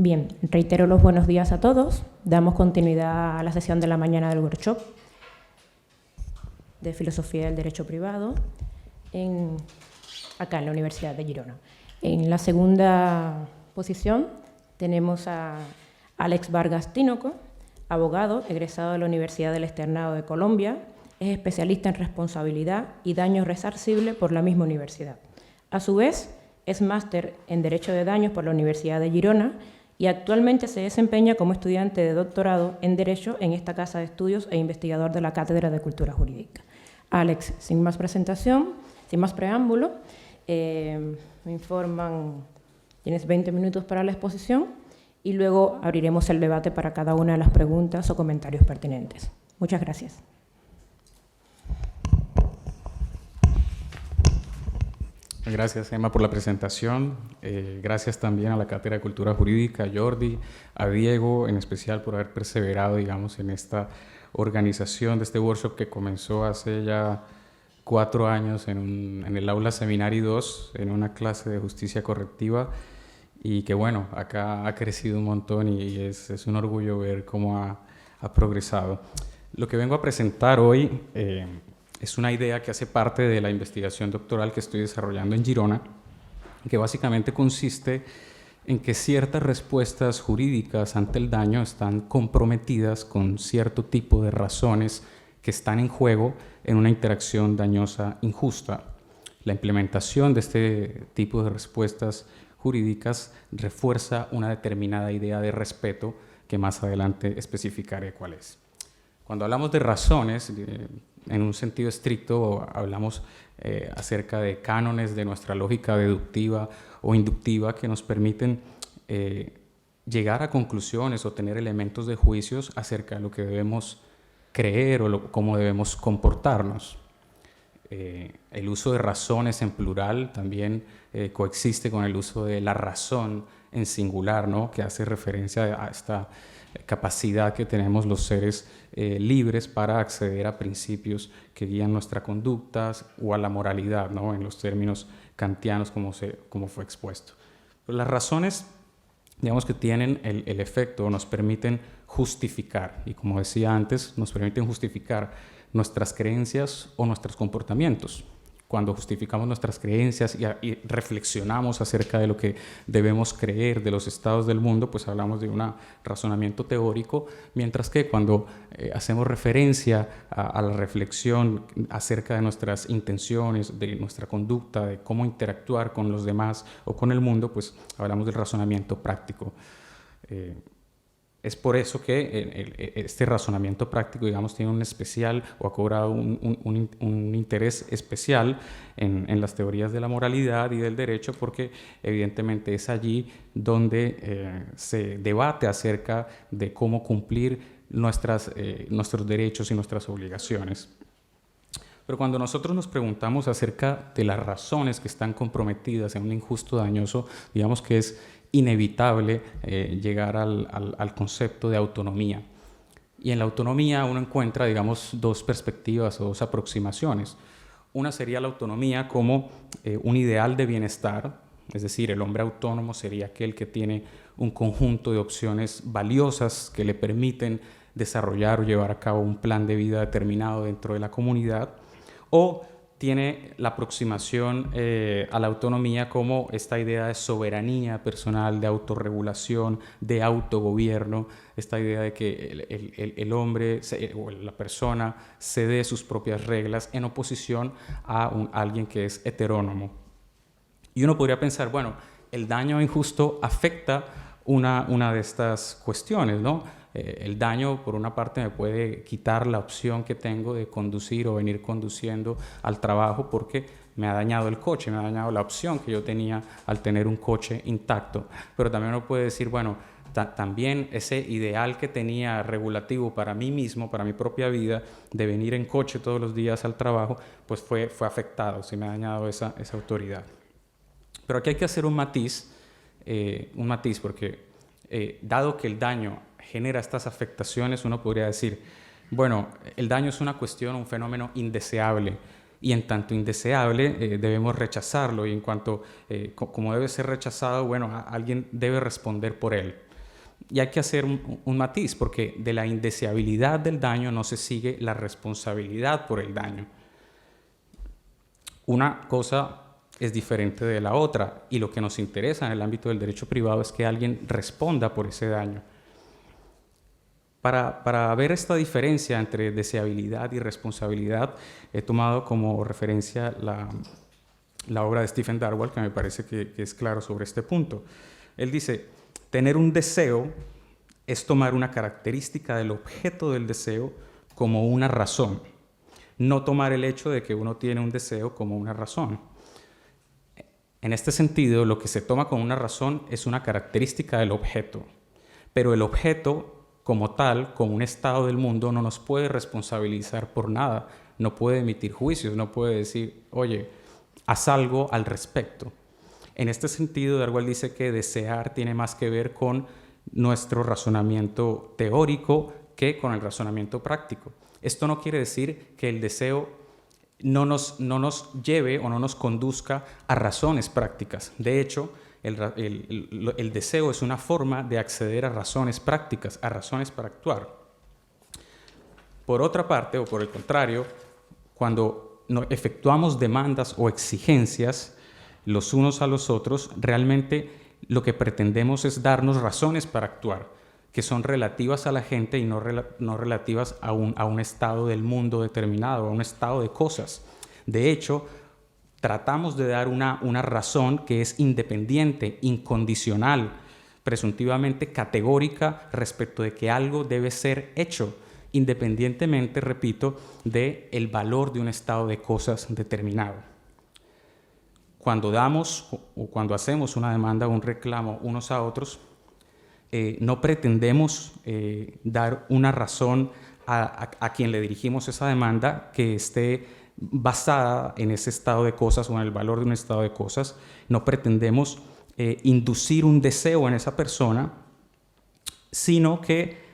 Bien, reitero los buenos días a todos. Damos continuidad a la sesión de la mañana del workshop de Filosofía del Derecho Privado acá en la Universidad de Girona. En la segunda posición tenemos a Alex Vargas Tinoco, abogado, egresado de la Universidad del Externado de Colombia, es especialista en responsabilidad y daño resarcible por la misma universidad. A su vez, es máster en Derecho de Daños por la Universidad de Girona y actualmente se desempeña como estudiante de doctorado en Derecho en esta casa de estudios e investigador de la Cátedra de Cultura Jurídica. Alex, sin más presentación, sin más preámbulo, me informan, tienes 20 minutos para la exposición y luego abriremos el debate para cada una de las preguntas o comentarios pertinentes. Muchas gracias. Gracias, Emma, por la presentación. Gracias también a la Cátedra de Cultura Jurídica, a Jordi, a Diego, en especial por haber perseverado, digamos, en esta organización de este workshop que comenzó hace ya 4 años en el aula Seminari 2, en una clase de justicia correctiva, y que, bueno, acá ha crecido un montón y es un orgullo ver cómo ha progresado. Lo que vengo a presentar hoy es una idea que hace parte de la investigación doctoral que estoy desarrollando en Girona, que básicamente consiste en que ciertas respuestas jurídicas ante el daño están comprometidas con cierto tipo de razones que están en juego en una interacción dañosa injusta. La implementación de este tipo de respuestas jurídicas refuerza una determinada idea de respeto que más adelante especificaré cuál es. Cuando hablamos de razones, en un sentido estricto, hablamos acerca de cánones de nuestra lógica deductiva o inductiva que nos permiten llegar a conclusiones o tener elementos de juicios acerca de lo que debemos creer o cómo debemos comportarnos. El uso de razones en plural también coexiste con el uso de la razón en singular, ¿no? Que hace referencia a esta capacidad que tenemos los seres libres para acceder a principios que guían nuestra conducta o a la moralidad, ¿no? En los términos kantianos como fue expuesto. Pero las razones, digamos, que tienen el efecto, nos permiten justificar, y como decía antes, nos permiten justificar nuestras creencias o nuestros comportamientos. Cuando justificamos nuestras creencias y reflexionamos acerca de lo que debemos creer de los estados del mundo, pues hablamos de un razonamiento teórico, mientras que cuando hacemos referencia a la reflexión acerca de nuestras intenciones, de nuestra conducta, de cómo interactuar con los demás o con el mundo, pues hablamos del razonamiento práctico. Es por eso que este razonamiento práctico, digamos, tiene un especial o ha cobrado un interés especial en las teorías de la moralidad y del derecho, porque evidentemente es allí donde se debate acerca de cómo cumplir nuestros derechos y nuestras obligaciones. Pero cuando nosotros nos preguntamos acerca de las razones que están comprometidas en un injusto dañoso, digamos que es inevitable llegar al concepto de autonomía. Y en la autonomía uno encuentra, digamos, dos perspectivas o dos aproximaciones. Una sería la autonomía como un ideal de bienestar, es decir, el hombre autónomo sería aquel que tiene un conjunto de opciones valiosas que le permiten desarrollar o llevar a cabo un plan de vida determinado dentro de la comunidad, o tiene la aproximación a la autonomía como esta idea de soberanía personal, de autorregulación, de autogobierno, esta idea de que el hombre o la persona se dé sus propias reglas en oposición a alguien que es heterónomo. Y uno podría pensar, bueno, el daño injusto afecta una de estas cuestiones, ¿no? El daño, por una parte, me puede quitar la opción que tengo de conducir o venir conduciendo al trabajo porque me ha dañado el coche, me ha dañado la opción que yo tenía al tener un coche intacto. Pero también uno puede decir, bueno, también ese ideal que tenía regulativo para mí mismo, para mi propia vida, de venir en coche todos los días al trabajo, pues fue afectado, se me ha dañado esa autoridad. Pero aquí hay que hacer un matiz porque dado que el daño genera estas afectaciones, uno podría decir, bueno, el daño es una cuestión, un fenómeno indeseable, y en tanto indeseable debemos rechazarlo, y en cuanto, como debe ser rechazado, bueno, alguien debe responder por él. y hay que hacer un matiz, porque de la indeseabilidad del daño no se sigue la responsabilidad por el daño. Una cosa es diferente de la otra, y lo que nos interesa en el ámbito del derecho privado es que alguien responda por ese daño. Para ver esta diferencia entre deseabilidad y responsabilidad, he tomado como referencia la obra de Stephen Darwall, que me parece que es claro sobre este punto. Él dice: tener un deseo es tomar una característica del objeto del deseo como una razón, no tomar el hecho de que uno tiene un deseo como una razón. En este sentido, lo que se toma como una razón es una característica del objeto, pero el objeto como tal, como un estado del mundo, no nos puede responsabilizar por nada, no puede emitir juicios, no puede decir, oye, haz algo al respecto. En este sentido, Darwall dice que desear tiene más que ver con nuestro razonamiento teórico que con el razonamiento práctico. Esto no quiere decir que el deseo no nos lleve o no nos conduzca a razones prácticas. De hecho, el deseo es una forma de acceder a razones prácticas, a razones para actuar. Por otra parte, o por el contrario, cuando efectuamos demandas o exigencias los unos a los otros, realmente lo que pretendemos es darnos razones para actuar, que son relativas a la gente y no relativas a un estado del mundo determinado, a un estado de cosas. De hecho, tratamos de dar una razón que es independiente, incondicional, presuntivamente categórica respecto de que algo debe ser hecho, independientemente, repito, del valor de un estado de cosas determinado. Cuando damos o cuando hacemos una demanda o un reclamo unos a otros, no pretendemos dar una razón a quien le dirigimos esa demanda que esté basada en ese estado de cosas o en el valor de un estado de cosas. No pretendemos inducir un deseo en esa persona, sino que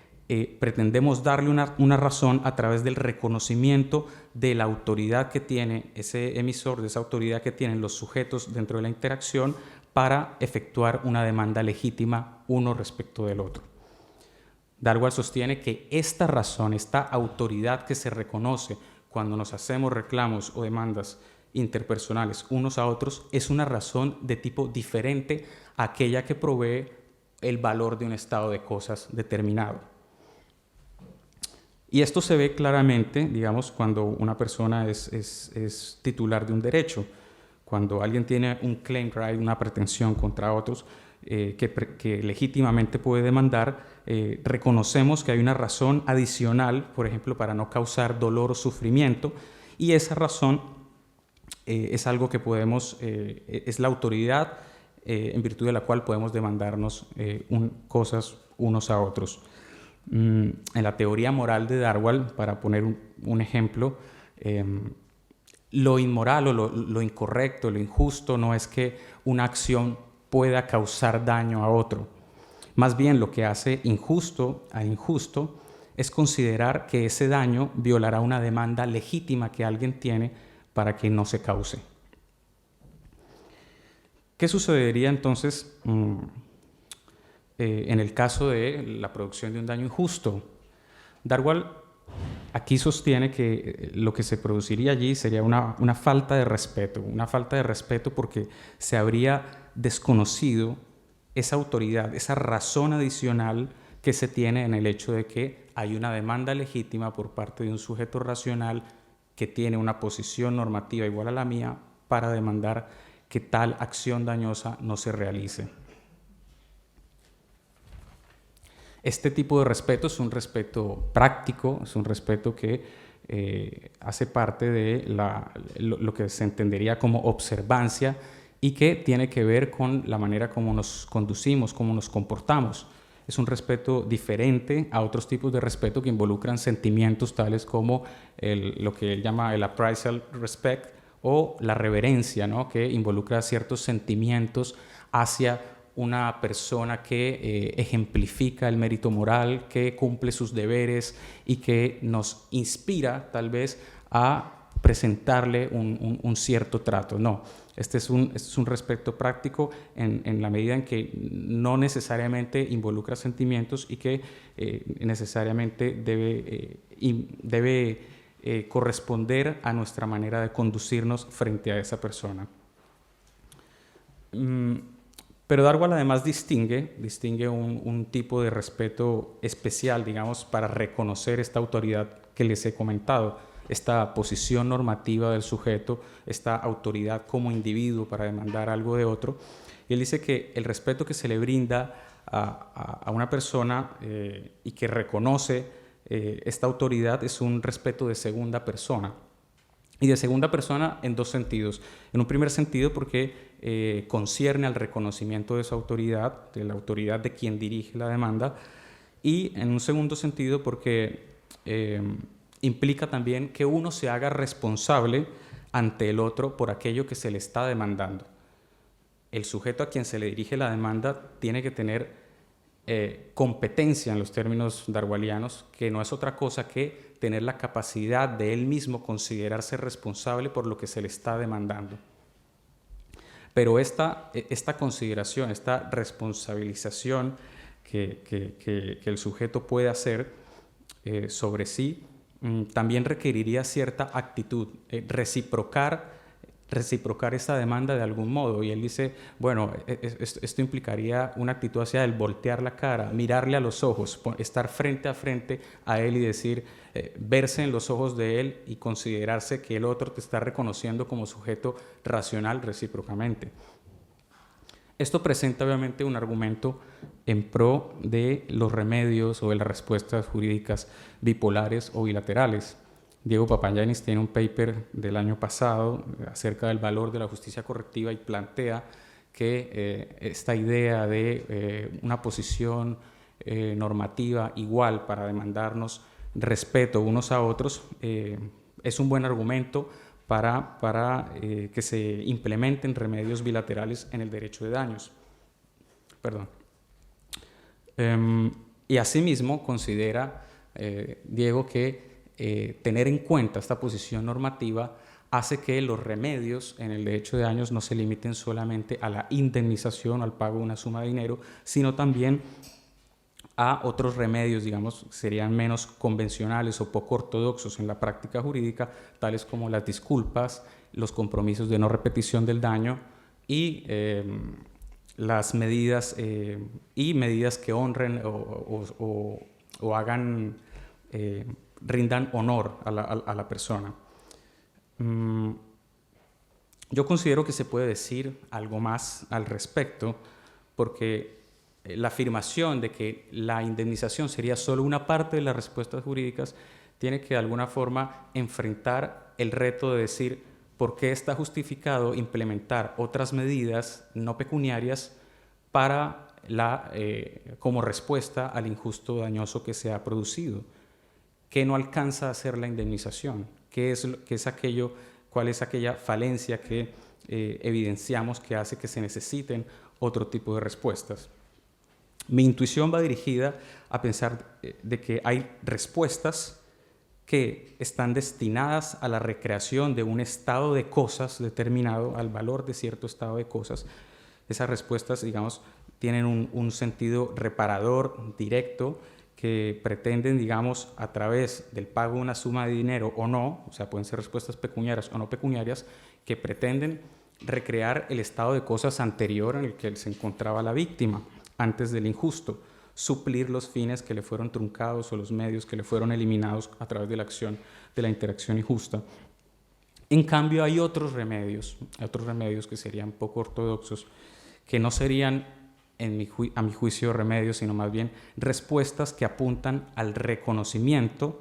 pretendemos darle una razón a través del reconocimiento de la autoridad que tiene ese emisor, de esa autoridad que tienen los sujetos dentro de la interacción para efectuar una demanda legítima uno respecto del otro. Darwall sostiene que esta razón, esta autoridad que se reconoce cuando nos hacemos reclamos o demandas interpersonales unos a otros, es una razón de tipo diferente a aquella que provee el valor de un estado de cosas determinado. Y esto se ve claramente, digamos, cuando una persona es titular de un derecho. Cuando alguien tiene un claim right, una pretensión contra otros que legítimamente puede demandar, reconocemos que hay una razón adicional, por ejemplo, para no causar dolor o sufrimiento, y esa razón es algo que podemos, es la autoridad en virtud de la cual podemos demandarnos cosas unos a otros. En la teoría moral de Darwall, para poner un ejemplo, lo inmoral o lo incorrecto, lo injusto no es que una acción pueda causar daño a otro. Más bien lo que hace injusto a injusto es considerar que ese daño violará una demanda legítima que alguien tiene para que no se cause. ¿Qué sucedería entonces en el caso de la producción de un daño injusto? Darwall aquí sostiene que lo que se produciría allí sería una falta de respeto porque se habría desconocido esa autoridad, esa razón adicional que se tiene en el hecho de que hay una demanda legítima por parte de un sujeto racional que tiene una posición normativa igual a la mía para demandar que tal acción dañosa no se realice. Este tipo de respeto es un respeto práctico, es un respeto que hace parte de lo que se entendería como observancia y que tiene que ver con la manera como nos conducimos, cómo nos comportamos. Es un respeto diferente a otros tipos de respeto que involucran sentimientos tales como lo que él llama el appraisal respect o la reverencia, ¿no? Que involucra ciertos sentimientos hacia una persona que ejemplifica el mérito moral, que cumple sus deberes y que nos inspira tal vez a presentarle un cierto trato. No, este es un respeto práctico en la medida en que no necesariamente involucra sentimientos y que necesariamente debe corresponder a nuestra manera de conducirnos frente a esa persona. Pero Darwin además distingue un tipo de respeto especial, digamos, para reconocer esta autoridad que les he comentado, esta posición normativa del sujeto, esta autoridad como individuo para demandar algo de otro. Y él dice que el respeto que se le brinda a una persona y que reconoce esta autoridad es un respeto de segunda persona. Y de segunda persona en dos sentidos. En un primer sentido porque concierne al reconocimiento de su autoridad, de la autoridad de quien dirige la demanda, y en un segundo sentido porque implica también que uno se haga responsable ante el otro por aquello que se le está demandando. El sujeto a quien se le dirige la demanda tiene que tener competencia en los términos darwinianos, que no es otra cosa que tener la capacidad de él mismo considerarse responsable por lo que se le está demandando. Pero esta consideración, esta responsabilización que el sujeto puede hacer sobre sí, también requeriría cierta actitud, reciprocar esa demanda de algún modo. Y él dice, bueno, esto implicaría una actitud hacia él, voltear la cara, mirarle a los ojos, estar frente a frente a él y decir, verse en los ojos de él y considerarse que el otro te está reconociendo como sujeto racional recíprocamente. Esto presenta obviamente un argumento en pro de los remedios o de las respuestas jurídicas bipolares o bilaterales. Diego Papagiannis tiene un paper del año pasado acerca del valor de la justicia correctiva y plantea que esta idea de una posición normativa igual para demandarnos respeto unos a otros es un buen argumento para que se implementen remedios bilaterales en el derecho de daños. Y asimismo considera Diego que tener en cuenta esta posición normativa hace que los remedios en el derecho de daños no se limiten solamente a la indemnización, al pago de una suma de dinero, sino también a otros remedios, digamos, serían menos convencionales o poco ortodoxos en la práctica jurídica, tales como las disculpas, los compromisos de no repetición del daño y las medidas que honren o hagan, rindan honor a la persona. Yo considero que se puede decir algo más al respecto, porque la afirmación de que la indemnización sería solo una parte de las respuestas jurídicas tiene que de alguna forma enfrentar el reto de decir por qué está justificado implementar otras medidas no pecuniarias como respuesta al injusto dañoso que se ha producido. ¿Qué no alcanza a hacer la indemnización? ¿Cuál es aquella falencia que evidenciamos que hace que se necesiten otro tipo de respuestas? Mi intuición va dirigida a pensar de que hay respuestas que están destinadas a la recreación de un estado de cosas determinado, al valor de cierto estado de cosas. Esas respuestas, digamos, tienen un sentido reparador directo que pretenden, digamos, a través del pago de una suma de dinero o no, o sea, pueden ser respuestas pecuniarias o no pecuniarias, que pretenden recrear el estado de cosas anterior en el que se encontraba la víctima, antes del injusto, suplir los fines que le fueron truncados o los medios que le fueron eliminados a través de la acción de la interacción injusta. En cambio, hay otros remedios que serían poco ortodoxos, que no serían, a mi juicio, remedios, sino más bien respuestas que apuntan al reconocimiento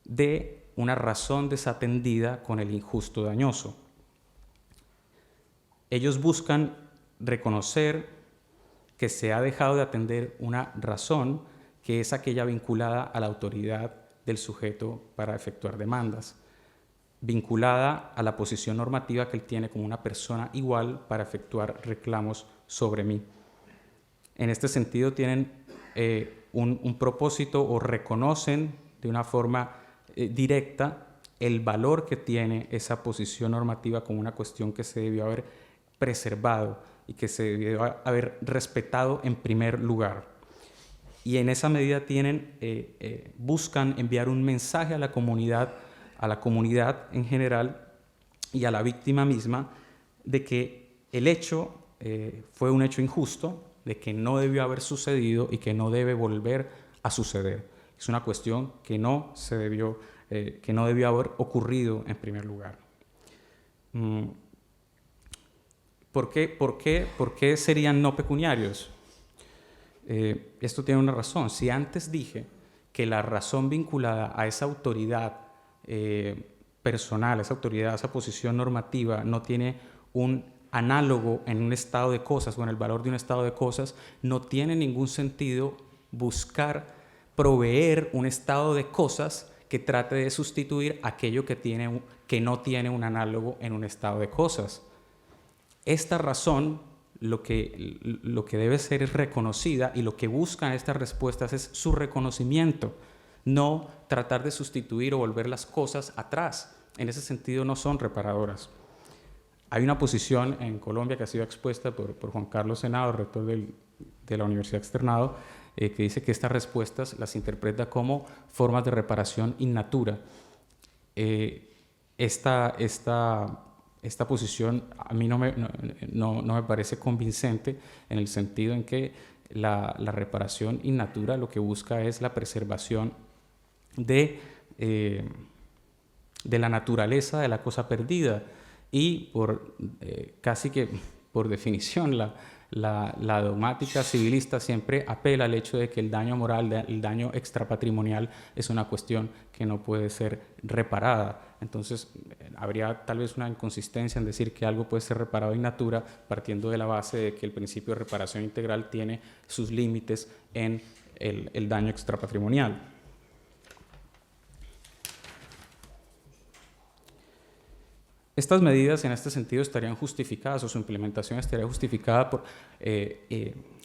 de una razón desatendida con el injusto dañoso. Ellos buscan reconocer que se ha dejado de atender una razón que es aquella vinculada a la autoridad del sujeto para efectuar demandas, vinculada a la posición normativa que él tiene como una persona igual para efectuar reclamos sobre mí. En este sentido tienen un propósito o reconocen de una forma directa el valor que tiene esa posición normativa como una cuestión que se debió haber preservado y que se debió haber respetado en primer lugar. Y en esa medida buscan enviar un mensaje a la comunidad en general y a la víctima misma de que el hecho fue un hecho injusto, de que no debió haber sucedido y que no debe volver a suceder. Es una cuestión que no debió haber ocurrido en primer lugar. ¿Por qué serían no pecuniarios? Esto tiene una razón. Si antes dije que la razón vinculada a esa autoridad personal, a esa posición normativa, no tiene un análogo en un estado de cosas o en el valor de un estado de cosas, no tiene ningún sentido buscar proveer un estado de cosas que trate de sustituir aquello que no tiene un análogo en un estado de cosas. Esta razón lo que debe ser es reconocida, y lo que buscan estas respuestas es su reconocimiento, no tratar de sustituir o volver las cosas atrás. En ese sentido no son reparadoras. Hay una posición en Colombia que ha sido expuesta por Juan Carlos Henao, rector de la Universidad Externado, que dice que estas respuestas las interpreta como formas de reparación in natura. Esta posición a mí no me parece convincente, en el sentido en que la reparación in natura lo que busca es la preservación de la naturaleza de la cosa perdida, y casi que por definición la dogmática civilista siempre apela al hecho de que el daño moral, el daño extrapatrimonial es una cuestión que no puede ser reparada. Entonces habría tal vez una inconsistencia en decir que algo puede ser reparado in natura, partiendo de la base de que el principio de reparación integral tiene sus límites en el daño extrapatrimonial. Estas medidas en este sentido estarían justificadas, o su implementación estaría justificada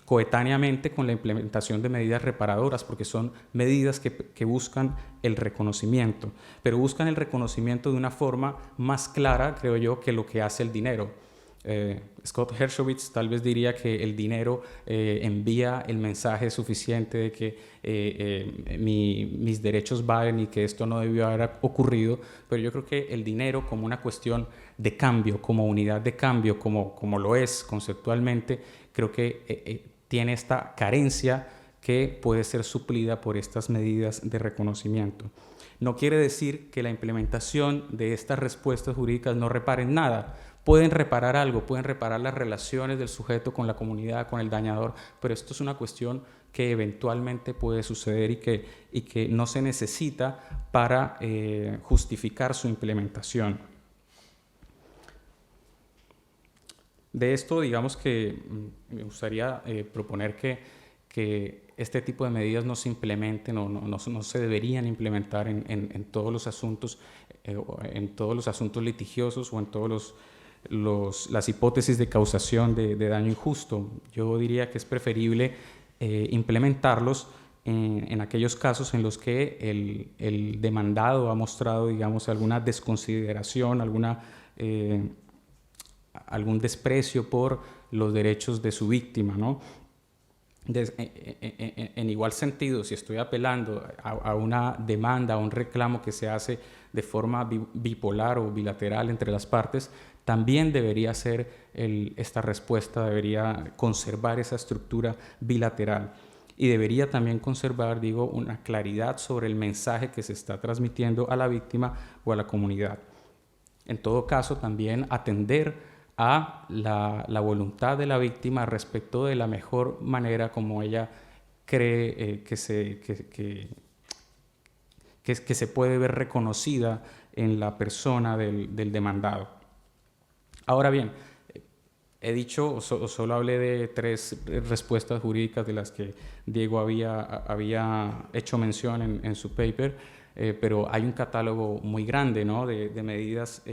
coetáneamente con la implementación de medidas reparadoras, porque son medidas que buscan el reconocimiento, pero buscan el reconocimiento de una forma más clara, creo yo, que lo que hace el dinero. Scott Hershowitz tal vez diría que el dinero envía el mensaje suficiente de que mis derechos valen y que esto no debió haber ocurrido, pero yo creo que el dinero, como una cuestión de cambio, como unidad de cambio, como lo es conceptualmente, creo que tiene esta carencia que puede ser suplida por estas medidas de reconocimiento. No quiere decir que la implementación de estas respuestas jurídicas no reparen nada. Pueden reparar algo, pueden reparar las relaciones del sujeto con la comunidad, con el dañador, pero esto es una cuestión que eventualmente puede suceder y que no se necesita para justificar su implementación. De esto, digamos que me gustaría proponer que este tipo de medidas no se implementen, no se deberían implementar en todos los asuntos, litigiosos, o en todos las hipótesis de causación de daño injusto. Yo diría que es preferible implementarlos en aquellos casos en los que el demandado ha mostrado, digamos, alguna desconsideración, algún desprecio por los derechos de su víctima, ¿no? En igual sentido, si estoy apelando a una demanda, a un reclamo que se hace de forma bipolar o bilateral entre las partes, también debería ser esta respuesta, debería conservar esa estructura bilateral, y debería también conservar, una claridad sobre el mensaje que se está transmitiendo a la víctima o a la comunidad. En todo caso, también atender a la voluntad de la víctima respecto de la mejor manera como ella cree que se puede ver reconocida en la persona del demandado. Ahora bien, he dicho, solo hablé de 3 respuestas jurídicas de las que Diego había hecho mención en su paper, pero hay un catálogo muy grande, ¿no?, de medidas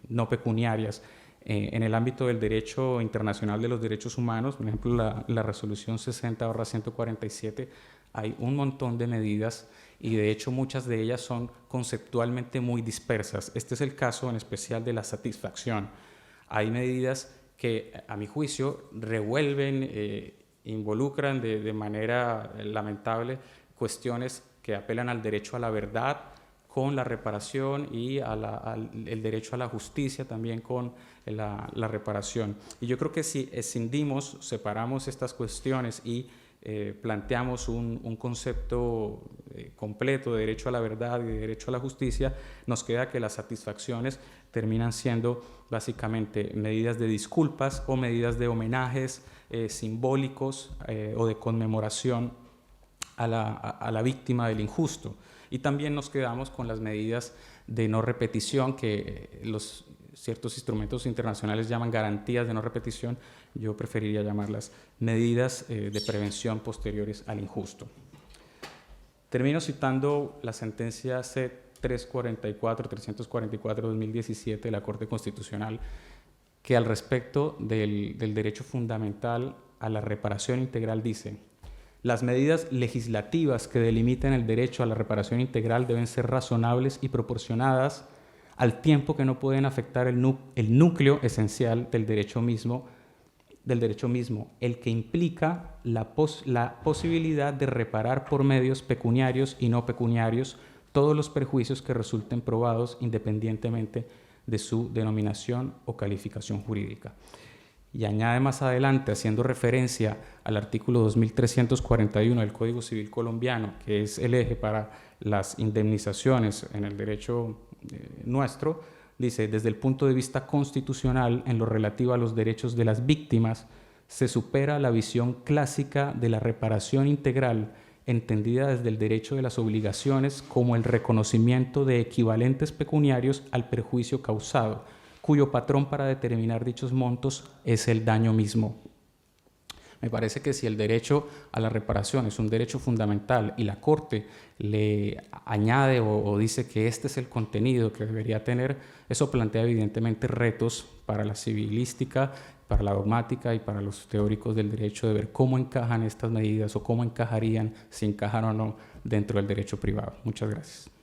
no pecuniarias. En el ámbito del derecho internacional de los derechos humanos, por ejemplo, la resolución 60/147, hay un montón de medidas y de hecho muchas de ellas son conceptualmente muy dispersas. Este es el caso en especial de la satisfacción. Hay medidas que, a mi juicio, revuelven, involucran de manera lamentable cuestiones que apelan al derecho a la verdad con la reparación y el derecho a la justicia también con la reparación. Y yo creo que si escindimos, separamos estas cuestiones y planteamos un concepto completo de derecho a la verdad y de derecho a la justicia, nos queda que las satisfacciones terminan siendo básicamente medidas de disculpas o medidas de homenajes simbólicos o de conmemoración a la víctima del injusto. Y también nos quedamos con las medidas de no repetición que ciertos instrumentos internacionales llaman garantías de no repetición. Yo preferiría llamarlas medidas de prevención posteriores al injusto. Termino citando la sentencia C-344-344-2017 de la Corte Constitucional, que al respecto del derecho fundamental a la reparación integral dice: las medidas legislativas que delimiten el derecho a la reparación integral deben ser razonables y proporcionadas, al tiempo que no pueden afectar el núcleo esencial del derecho mismo, el que implica la posibilidad de reparar por medios pecuniarios y no pecuniarios todos los perjuicios que resulten probados independientemente de su denominación o calificación jurídica. Y añade más adelante, haciendo referencia al artículo 2341 del Código Civil colombiano, que es el eje para las indemnizaciones en el derecho nuestro, dice: desde el punto de vista constitucional, en lo relativo a los derechos de las víctimas, se supera la visión clásica de la reparación integral, entendida desde el derecho de las obligaciones como el reconocimiento de equivalentes pecuniarios al perjuicio causado, cuyo patrón para determinar dichos montos es el daño mismo. Me parece que si el derecho a la reparación es un derecho fundamental y la Corte le añade o dice que este es el contenido que debería tener, eso plantea evidentemente retos para la civilística, para la dogmática y para los teóricos del derecho de ver cómo encajan estas medidas o cómo encajarían, si encajan o no, dentro del derecho privado. Muchas gracias.